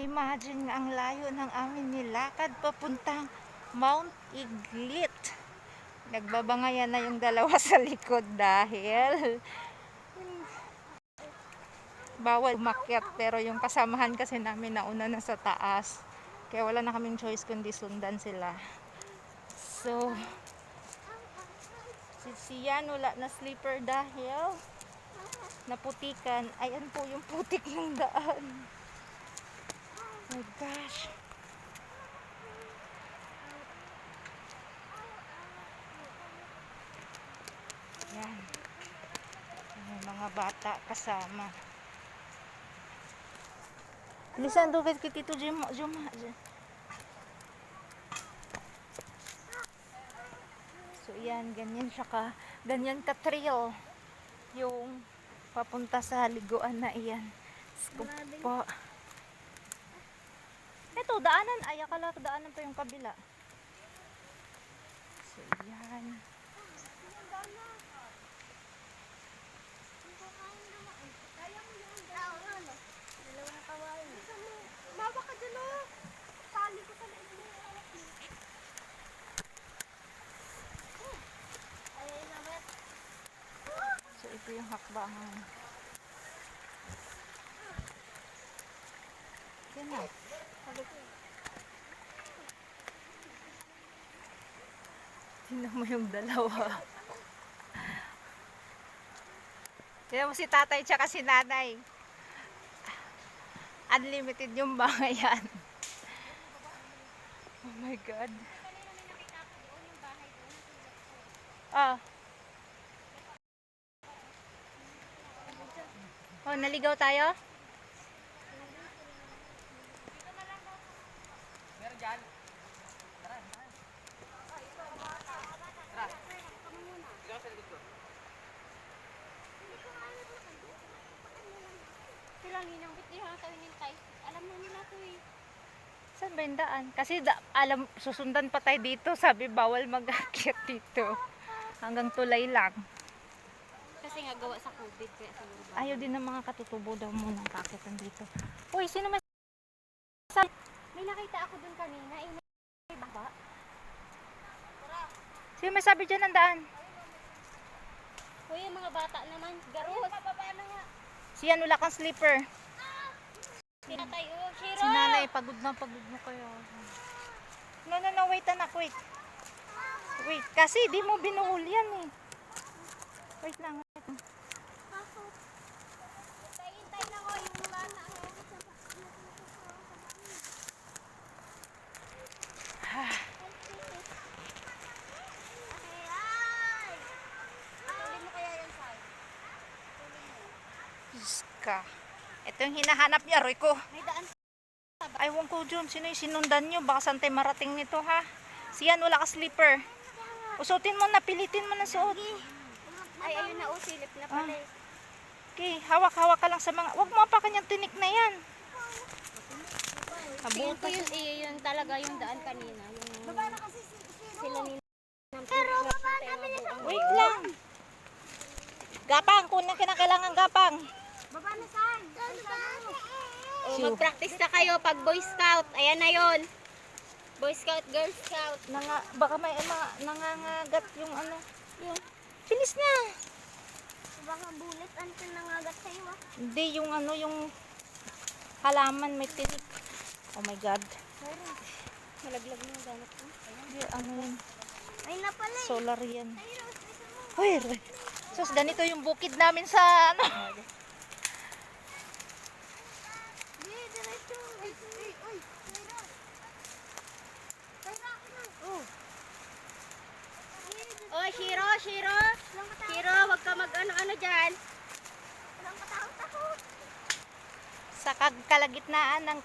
imagine ang layo ng aming nilakad papuntang Mount Iglit. Nagbabangayan na yung dalawa sa likod dahil bawal umakyat, pero yung kasamahan kasi namin nauna na sa taas. Kaya wala na kaming choice kundi sundan sila. So, si Yan wala na sleeper dahil naputikan. Ayan po yung putik ng daan. Oh my gosh. Yan. May mga bata kasama. Lisan dovet kiti to jum. So yan, ganyan ka trail yung papunta sa liguan na iyan. Scoop po. Ito, daanan. Ay, akala daanan pa yung kabila. So yan. So ito yung hakbangan. Yan na. Tingnan mo yung dalawa. Tingnan mo si tatay tsaka si nanay. Unlimited yung bangayan. Oh my God. Ah. Oh, naligaw tayo? Meron dyan. Tara. Tara. Ikaw sa likod ko. Silangin ang biti ha, tayo nintay. Alam na nila to eh. Saan ba yung daan? Kasi alam, susundan pa tayo dito. Sabi bawal mag-akyat dito. Hanggang tulay lang. Kasi nga gawa sa COVID kaya siguro ba. Ayaw din ng mga katutubo daw muna kakitan dito. Uy, sino may May nakita ako dun kanina, may baba. sino may sabi dyan ng daan? Uy, yung mga bata naman, garot. Pababa na nga. Siyan, wala kang slipper. Tinatay, oh, Shiro! Si nanay, pagod na kayo. No, wait anak, wait. Wait, kasi di mo binuhol yan eh. Wait lang. Hintay na ko yung bata. Diyos ka. Ito yung hinahanap niya, Roy ko. May daan. Aywan ko dyan, sino yung sinundan nyo? Baka saan tayo marating nito ha? Siyan, wala ka slipper. Usutin mo na, pilitin mo na suot. Ay, ayun na, silip na pala eh. Okay, hawak-hawak ka lang sa mga... Huwag mo pa kanyang tinik na yan. Tingin ko yun talaga yung daan kanina. Yung sila nila. Pero baba namin na sa Wait lang. Gapang, kung na kinakailangan gapang. baba na saan? Oh, mag-practice na kayo pag Boy Scout. Ayan na yun. Boy Scout, Girl Scout. Baka may nangangagat yung ano. Yung, bilis na. Baka bulit ang nangagat sa'yo ah. Hindi, yung ano, yung halaman may tinik. Oh my God. Malaglag na yung ganap ko. Hindi, ano yun. Ay na pala eh. Solar yan. Hoy, Roy. Sus, ganito yung bukid namin sa ano. Oh, Shiro, wag ka mag-ano-ano dyan. Sa kalagitnaan ng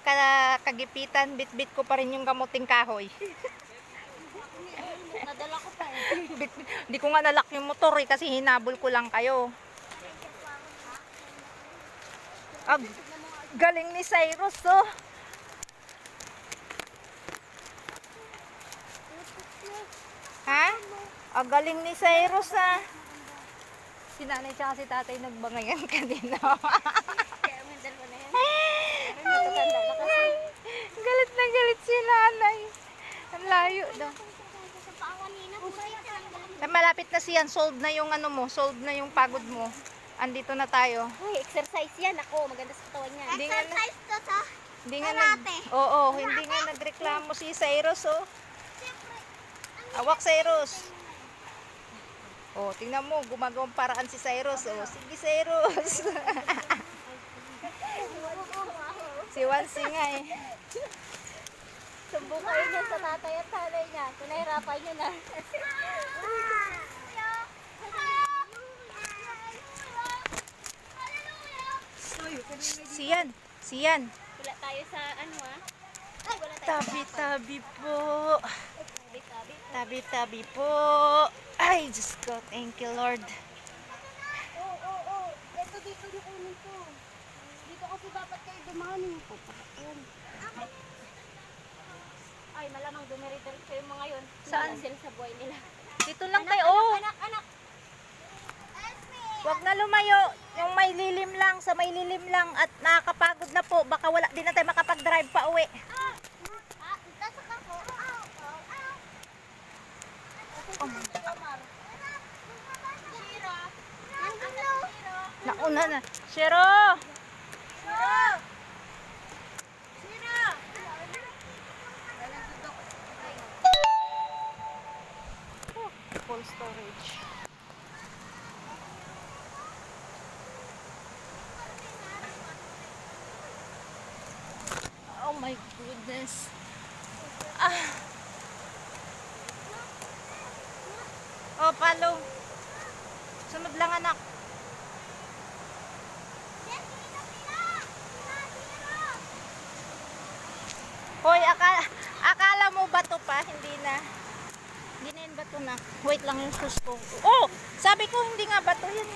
kagipitan, bit-bit ko pa rin yung kamuting kahoy. Nadala ko pa eh. Hindi ko nga nalak yung motor eh, kasi hinabol ko lang kayo. Galing ni Cyrus oh. Ha? Galing ni Cyrus ah. Si nanay tsaka si tatay nagbangayan kanina. Kaya may dalawa na yan. Pero natatanda na kasi. daw. Sa paawan nina. Malapit na siyan. Solved na yung ano mo. Solved na yung pagod mo. Andito na tayo. Uy, exercise yan. Ako, maganda sa katawan niya. Hindi nga na- Exercise to sa Hindi nga karate. Oo, hindi nga nagreklamo si Cyrus, oh. Awak Cyrus. Oh, tingnan mo, gumagawang paraan si Cyrus. Oh, sige Cyrus. Si Wansi nga eh. Sumbong kayo niya sa tatay at nanay niya. Kung nahirapan niya na. Siyan, siyan. Wala tayo sa ano ah. Ay, wala tayo Tabi-tabi po. tabi-tabi. Tabi-tabi po. Ay, Diyos ko. Thank you, Lord. Oo. Ito dito yung kunin ko. Dito kasi dapat kayo dumani. Ay, malamang dumiri-dirit kayo mga yun. Saan? Wala sila sa buhay nila. Dito lang tayo. Oh, Anak. wag na lumayo. Yung may lilim lang, sa may lilim lang. At nakakapagod na po. Baka wala din na tayo makapag-drive pa uwi. Tasok ako. Nauna na. Shero! Full storage. Oh my goodness. Ah. Oh, follow. Sunod lang anak. Hoy, akala mo bato pa? Hindi na. Hindi na yung bato na. Wait lang yung shoes ko. Oh! Sabi ko hindi nga bato yun.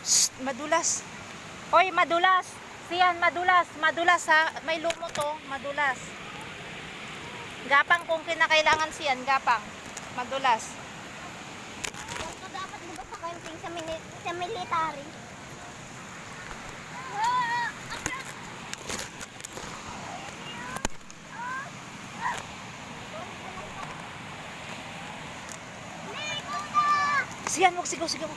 Shh, madulas. Hoy, madulas. Siyan, madulas. Madulas ha. May lumo to. Madulas. Gapang kung kinakailangan siyan. Gapang. Madulas. Ito dapat bukas sa camping sa military. Siyan, wag sigaw, sigaw.